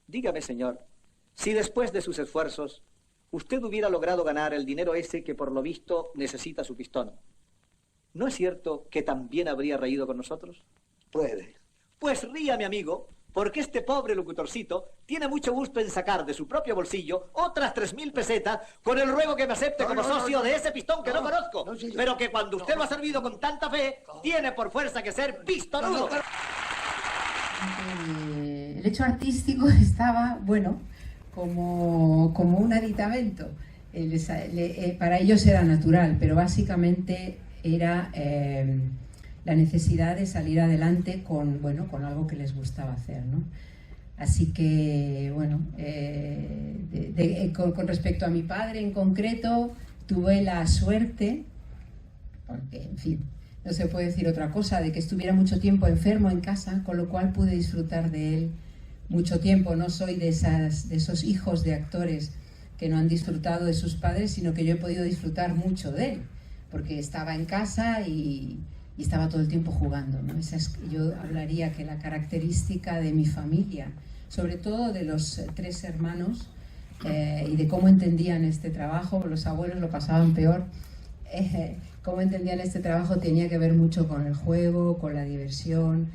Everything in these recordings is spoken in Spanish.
Dígame, señor, si después de sus esfuerzos usted hubiera logrado ganar el dinero ese que por lo visto necesita su pistón, ¿no es cierto que también habría reído con nosotros? Puede. Pues ría, mi amigo, porque este pobre locutorcito tiene mucho gusto en sacar de su propio bolsillo otras 3.000 pesetas con el ruego que me acepte como socio de ese pistón que no conozco, pero que cuando usted lo ha servido con tanta fe, tiene por fuerza que ser pistonudo. El hecho artístico estaba, bueno, como un aditamento. Para ellos era natural, pero básicamente era la necesidad de salir adelante con algo que les gustaba hacer, ¿no? Así que, bueno, con respecto a mi padre en concreto, tuve la suerte, porque, en fin, no se puede decir otra cosa, de que estuviera mucho tiempo enfermo en casa, con lo cual pude disfrutar de él mucho tiempo. No soy de esos hijos de actores que no han disfrutado de sus padres, sino que yo he podido disfrutar mucho de él, porque estaba en casa y estaba todo el tiempo jugando, ¿no? Yo hablaría que la característica de mi familia, sobre todo de los 3 hermanos, y de cómo entendían este trabajo, los abuelos lo pasaban peor, cómo entendían este trabajo tenía que ver mucho con el juego, con la diversión,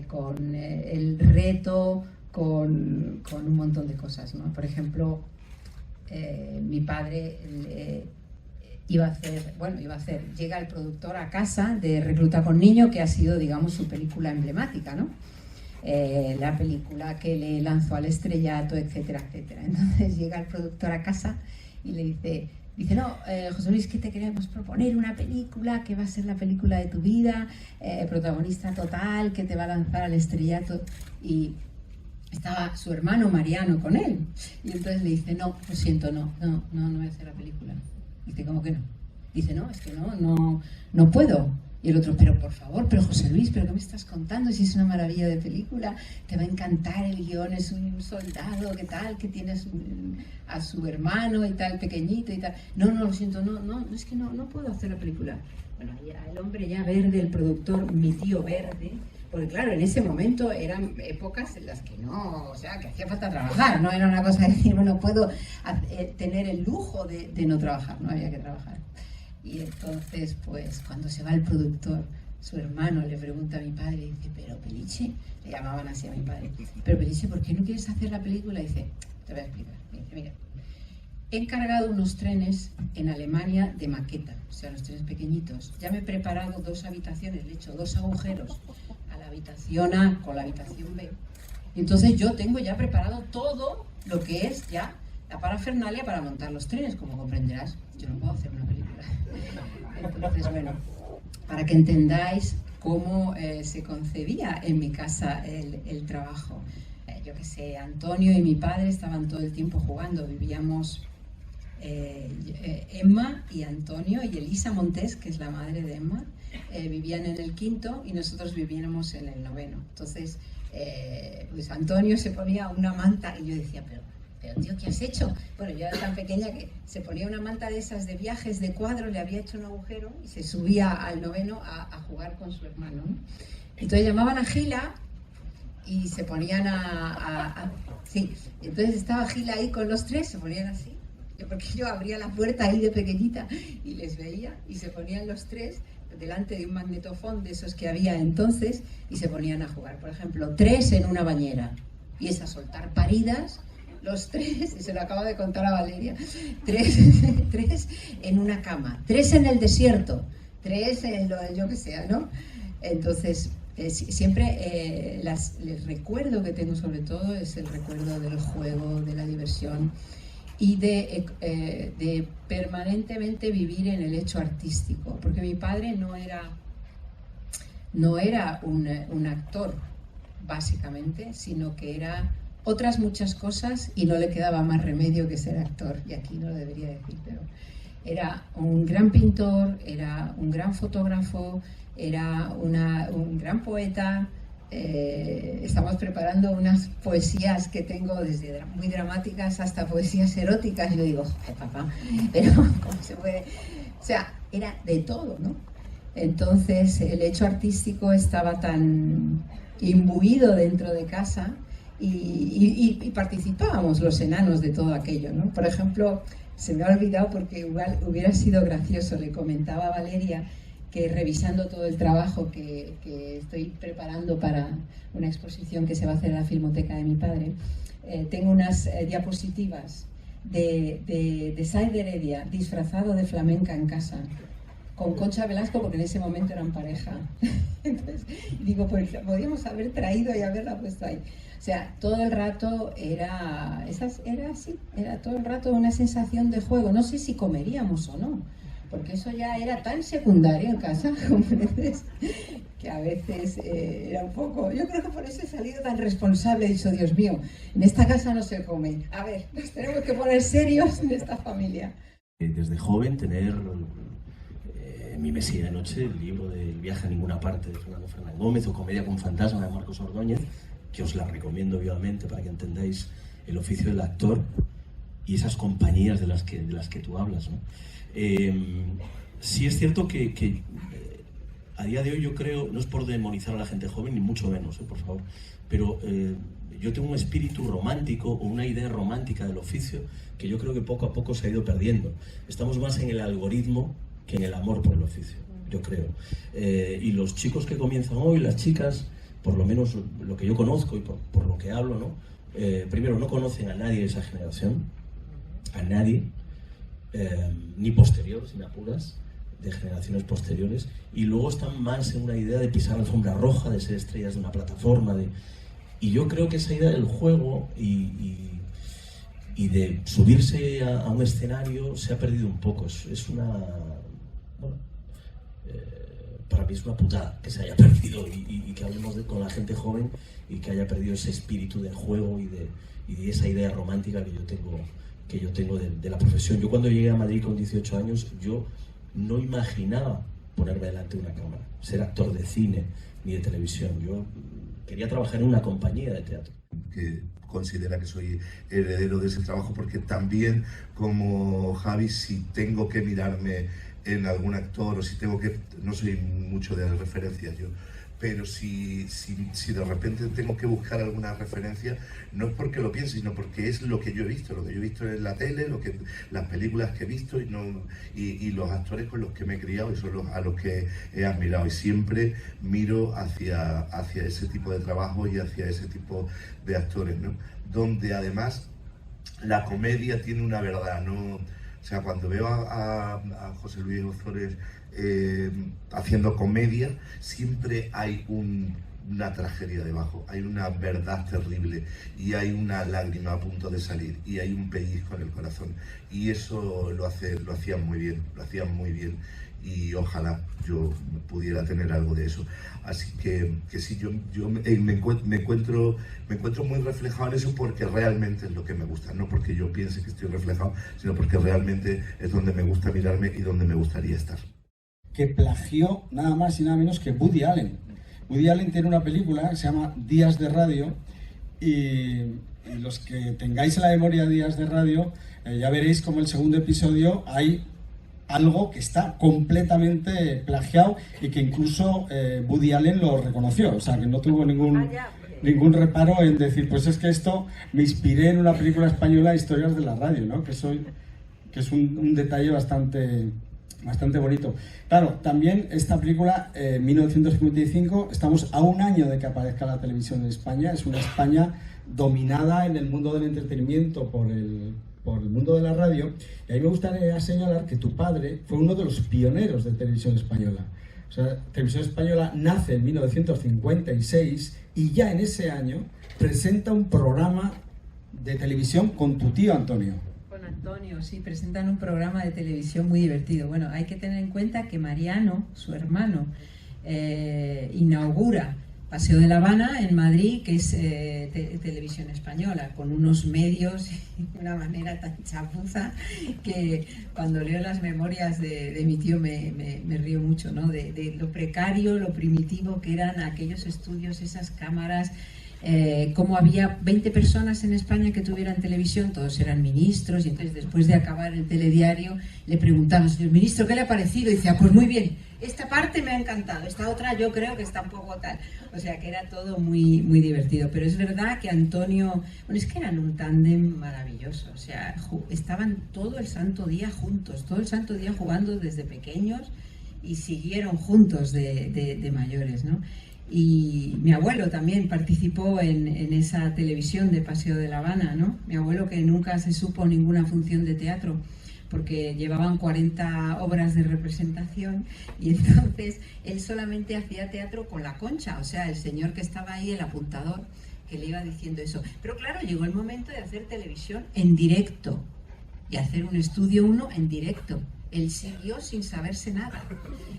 con el reto, con un montón de cosas, ¿no? Por ejemplo, mi padre iba a hacer, llega el productor a casa de Recluta con Niño, que ha sido, digamos, su película emblemática, ¿no? La película que le lanzó al estrellato, etcétera, etcétera. Entonces llega el productor a casa y le dice, no, José Luis, que te queremos proponer una película que va a ser la película de tu vida, protagonista total, que te va a lanzar al estrellato. Y estaba su hermano Mariano con él. Y entonces le dice, no, lo siento, no voy a hacer la película. Dice, ¿cómo que no? Dice, no, es que no puedo. Y el otro, pero por favor, pero José Luis, ¿pero qué me estás contando? Si es una maravilla de película, te va a encantar el guión, es un soldado, ¿qué tal? Que tiene a su hermano y tal, pequeñito y tal. No, lo siento, no, es que no puedo hacer la película. Bueno, ya el hombre ya verde, el productor, mi tío verde, porque claro, en ese momento eran épocas en las que que hacía falta trabajar, no era una cosa de decir, bueno, puedo tener el lujo de no trabajar, no había que trabajar. Y entonces, pues, cuando se va el productor, su hermano le pregunta a mi padre, y dice, pero Peliche, le llamaban así a mi padre, pero Peliche, ¿por qué no quieres hacer la película? Y dice, te voy a explicar. Y dice, mira, he encargado unos trenes en Alemania de maqueta, o sea, los trenes pequeñitos. Ya me he preparado 2 habitaciones, le he hecho 2 agujeros a la habitación A con la habitación B. Y entonces yo tengo ya preparado todo lo que es ya la parafernalia para montar los trenes, como comprenderás. Yo no puedo hacer una película. Entonces, bueno, para que entendáis cómo se concebía en mi casa el trabajo. Yo qué sé, Antonio y mi padre estaban todo el tiempo jugando. Vivíamos Emma y Antonio y Elisa Montés, que es la madre de Emma, vivían en el 5º y nosotros vivíamos en el 9º. Entonces, pues Antonio se ponía una manta y yo decía, pero tío, ¿qué has hecho? Bueno, yo era tan pequeña que se ponía una manta de esas de viajes, de cuadro, le había hecho un agujero y se subía al 9º a jugar con su hermano, ¿no? Entonces llamaban a Gila y se ponían sí, entonces estaba Gila ahí con los 3, se ponían así, porque yo abría la puerta ahí de pequeñita y les veía y se ponían los 3 delante de un magnetofón de esos que había entonces y se ponían a jugar. Por ejemplo, 3 en una bañera y es a soltar paridas. Los 3, y se lo acabo de contar a Valeria, 3 en una cama, 3 en el desierto, 3 en yo que sea, ¿no? Entonces, siempre les recuerdo que tengo sobre todo es el recuerdo del juego, de la diversión y de permanentemente vivir en el hecho artístico, porque mi padre no era un actor, básicamente, sino que era otras muchas cosas y no le quedaba más remedio que ser actor, y aquí no lo debería decir, pero era un gran pintor, era un gran fotógrafo, era un gran poeta. Estamos preparando unas poesías que tengo desde muy dramáticas hasta poesías eróticas y yo digo, joder, papá, pero ¿cómo se puede? O sea, era de todo, ¿no? Entonces el hecho artístico estaba tan imbuido dentro de casa y participábamos los enanos de todo aquello, ¿no? Por ejemplo, se me ha olvidado porque igual hubiera sido gracioso, le comentaba a Valeria que revisando todo el trabajo que estoy preparando para una exposición que se va a hacer en la Filmoteca de mi padre, tengo unas diapositivas de Sáenz de Heredia disfrazado de flamenca en casa, con Concha Velasco, porque en ese momento eran pareja. Entonces, digo, pues podríamos haber traído y haberla puesto ahí. O sea, todo el rato era así, era todo el rato una sensación de juego. No sé si comeríamos o no, porque eso ya era tan secundario en casa, ¿comprendes? Que a veces era un poco... Yo creo que por eso he salido tan responsable. He dicho, Dios mío, en esta casa no se come. A ver, nos tenemos que poner serios en esta familia. Desde joven tener mi mesilla de noche, el libro del Viaje a ninguna parte de Fernando Fernández Gómez, o Comedia con fantasma de Marcos Ordóñez, que os la recomiendo vivamente para que entendáis el oficio del actor y esas compañías de las que tú hablas, ¿no? Sí es cierto que a día de hoy yo creo, no es por demonizar a la gente joven, ni mucho menos, por favor, pero yo tengo un espíritu romántico o una idea romántica del oficio que yo creo que poco a poco se ha ido perdiendo. Estamos más en el algoritmo que en el amor por el oficio, yo creo. Y los chicos que comienzan hoy, las chicas, por lo menos lo que yo conozco y por lo que hablo, ¿no? Primero, no conocen a nadie de esa generación, a nadie, ni posterior, si me apuras, de generaciones posteriores, y luego están más en una idea de pisar la alfombra roja, de ser estrellas de una plataforma, y yo creo que esa idea del juego y de subirse a un escenario se ha perdido un poco. Es una... Bueno, para mí es una putada que se haya perdido y que hablemos con la gente joven y que haya perdido ese espíritu de juego y de esa idea romántica que yo tengo de la profesión. Yo cuando llegué a Madrid con 18 años, yo no imaginaba ponerme delante de una cámara, ser actor de cine ni de televisión. Yo quería trabajar en una compañía de teatro. Que considera que soy heredero de ese trabajo, porque también, como Javi, si tengo que mirarme en algún actor o si tengo que... No soy mucho de referencias yo, pero si de repente tengo que buscar alguna referencia, no es porque lo piense, sino porque es lo que yo he visto en la tele, las películas que he visto y los actores con los que me he criado y son a los que he admirado. Y siempre miro hacia ese tipo de trabajo y hacia ese tipo de actores, ¿no? Donde además la comedia tiene una verdad, ¿no? O sea, cuando veo a José Luis Ozores haciendo comedia, siempre hay una tragedia debajo, hay una verdad terrible y hay una lágrima a punto de salir y hay un pellizco en el corazón, y eso lo hacían muy bien, y ojalá yo pudiera tener algo de eso. Así que sí, yo me encuentro muy reflejado en eso, porque realmente es lo que me gusta, no porque yo piense que estoy reflejado, sino porque realmente es donde me gusta mirarme y donde me gustaría estar. Que plagió nada más y nada menos que Woody Allen. Woody Allen tiene una película que se llama Días de Radio, y los que tengáis en la memoria Días de Radio, ya veréis como el segundo episodio hay algo que está completamente plagiado y que incluso Woody Allen lo reconoció, o sea que no tuvo ningún reparo en decir, pues es que esto me inspiré en una película española, Historias de la Radio, ¿no? que es un detalle bastante bonito. Claro, también esta película, 1955, estamos a un año de que aparezca la televisión en España. Es una España dominada en el mundo del entretenimiento por el mundo de la radio, y a mí me gustaría señalar que tu padre fue uno de los pioneros de Televisión Española. O sea, Televisión Española nace en 1956 y ya en ese año presenta un programa de televisión con tu tío Antonio. Con Antonio, sí, presentan un programa de televisión muy divertido. Bueno, hay que tener en cuenta que Mariano, su hermano, inaugura Paseo de La Habana en Madrid, que es Televisión Española, con unos medios de una manera tan chapuza que cuando leo las memorias de mi tío me río mucho, ¿no? De lo precario, lo primitivo que eran aquellos estudios, esas cámaras. Como había 20 personas en España que tuvieran televisión, todos eran ministros, y entonces después de acabar el telediario le preguntaban, señor ministro, ¿qué le ha parecido? Y decía, pues muy bien, esta parte me ha encantado, esta otra yo creo que está un poco tal. O sea, que era todo muy, muy divertido. Pero es verdad que Antonio, bueno, es que eran un tándem maravilloso. O sea, estaban todo el santo día juntos, todo el santo día jugando desde pequeños y siguieron juntos de mayores, ¿no? Y mi abuelo también participó en esa televisión de Paseo de La Habana, ¿no? Mi abuelo, que nunca se supo ninguna función de teatro, porque llevaban 40 obras de representación, y entonces él solamente hacía teatro con la Concha, o sea, el señor que estaba ahí, el apuntador, que le iba diciendo eso. Pero claro, llegó el momento de hacer televisión en directo, y hacer un estudio 1 en directo. Él siguió sin saberse nada.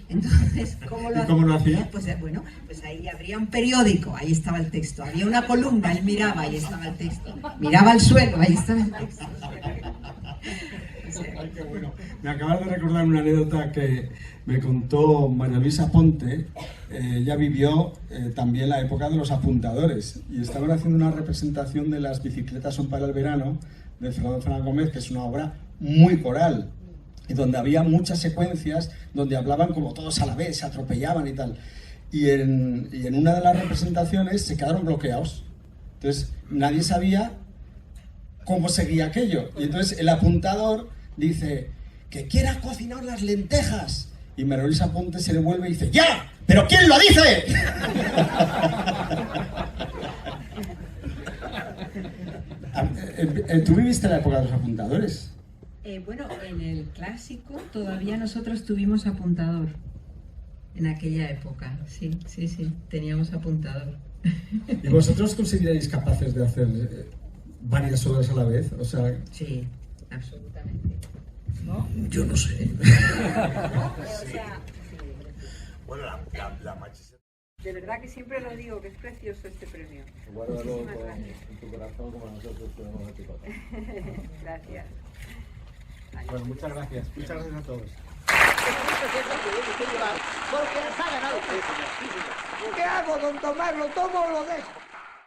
Entonces, ¿cómo lo hacía? Pues bueno, pues ahí habría un periódico, ahí estaba el texto. Había una columna, él miraba, ahí estaba el texto. Miraba al suelo, ahí estaba el texto. Ay, qué bueno. Me acabas de recordar una anécdota que me contó María Luisa Ponte. Ella vivió también la época de los apuntadores y estaban haciendo una representación de Las bicicletas son para el verano de Fernando Fernández Gómez, que es una obra muy coral, y donde había muchas secuencias donde hablaban como todos a la vez, se atropellaban y tal. Y en una de las representaciones se quedaron bloqueados. Entonces nadie sabía cómo seguía aquello. Y entonces el apuntador dice, que quiera cocinar las lentejas. Y María Luisa Ponte se le vuelve y dice, ¡ya! ¿Pero quién lo dice? ¿Tú viviste la época de los apuntadores? Bueno, en el clásico todavía nosotros tuvimos apuntador. En aquella época, sí, teníamos apuntador. ¿Y vosotros consideráis capaces de hacer varias obras a la vez? O sea... Sí, absolutamente. ¿No? Yo no sé. Bueno, la machista. De verdad que siempre lo digo, que es precioso este premio. Guárdalo en tu corazón como nosotros tenemos en tu corazón. Gracias. Bueno, muchas gracias. Muchas gracias a todos. Porque les ha ganado usted, señor. Sí, señor. ¿Qué hago, don Tomás? ¿Lo tomo o lo dejo?